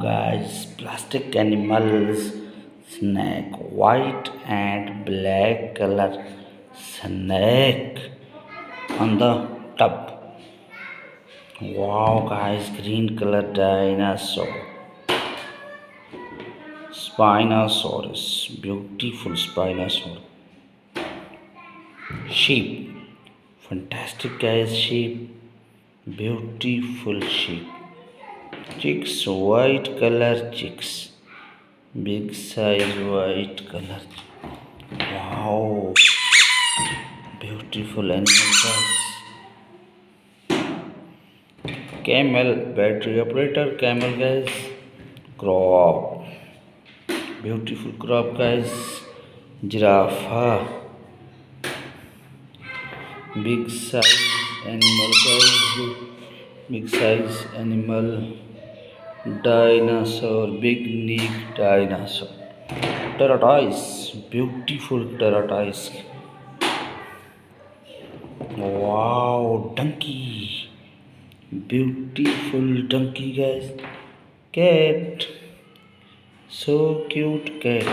guys, plastic animals, snake, white and black color snake on the tub. Wow guys, green color dinosaur, Spinosaurus, beautiful Spinosaurus. Sheep, fantastic guys, sheep, beautiful sheep. Chicks, white color chicks, big size white color. Wow, beautiful animal guys. Camel, battery operator camel guys. Crop, beautiful crop guys. Giraffe, big size animal guys. Big size animal. Dinosaur, big neck dinosaur. Tortoise, beautiful tortoise. Wow, donkey, beautiful donkey guys. Cat, so cute cat.